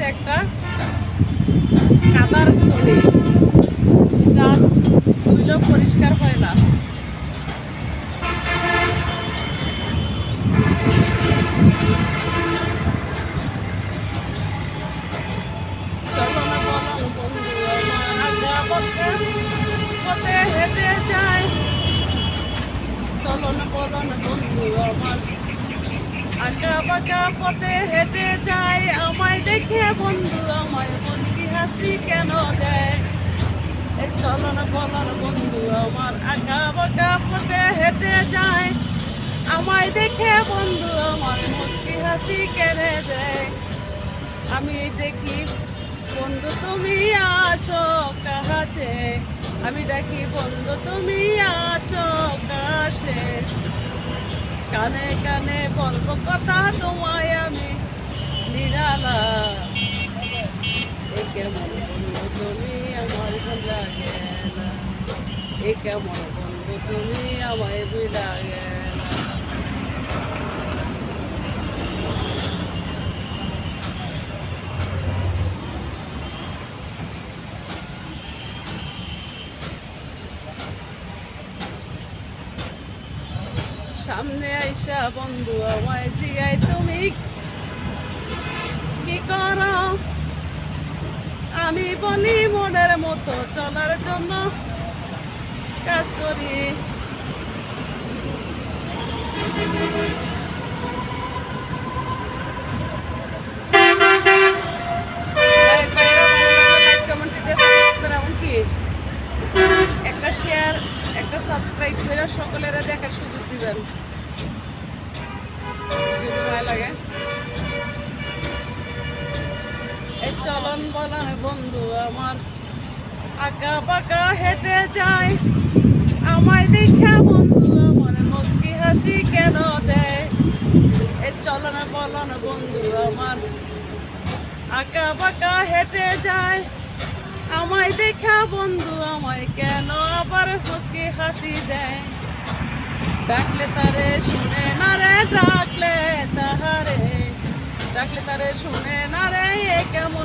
হচ্ছে একটা কাদার খনি, যা ধুইলেও পরিষ্কার হয় না। চলো না বলন বন্ধু আমার আঁকা বাঁকা পথে হেঁটে যায়। চলো না বলন বন্ধু আমার আঁকা বাঁকা পথে হেঁটে যায়। আমায় দেখে বন্ধু আমায় মুচকি হাসি কেন দেয়? এই চলো না বলন বন্ধু আমার আঁকা বাঁকা পথে হেঁটে যায়। আমায় দেখে বন্ধু আমার মুচকি হাসি কেন দেয়? আমি দেখি বন্ধু তুমি আসো কাছে, আমি ডাকি বন্ধু তুমি আছো কাছে। কানে কানে বলবো কথা তোমায় আমি নিরালা। এ কেমন বন্ধু তুমি আমার ভুলা গেলা, এ কেমন বন্ধু তুমি আমায় ভুলা গেলা। সামনে আইসা বন্ধু আমায় জিগাই তুমি কি করো? আমি বলি মনের মতো চলার জন্য কাজ করি। এমনকি একটা শেয়ার একটা সাবস্ক্রাইব করে সকলের দেখার সুযোগ দিবেন যদি ভালো লাগে। এই চলন বলন বন্ধু আমার আঁকা বাঁকা হেঁটে যায়। আমায় দেখা বন্ধু আমার মুচকি হাসি কেন দেয়? এই চলন বলন বন্ধু আমার আঁকা বাঁকা হেঁটে যায়। আমায় দেখা বন্ধু আমায় কেন আবার মুচকি হাসি দেয়? ডাকলে তারে শুনে না রে, ডাকলে তাহারে, ডাকলে তারে শুনে না রে, এ কেমন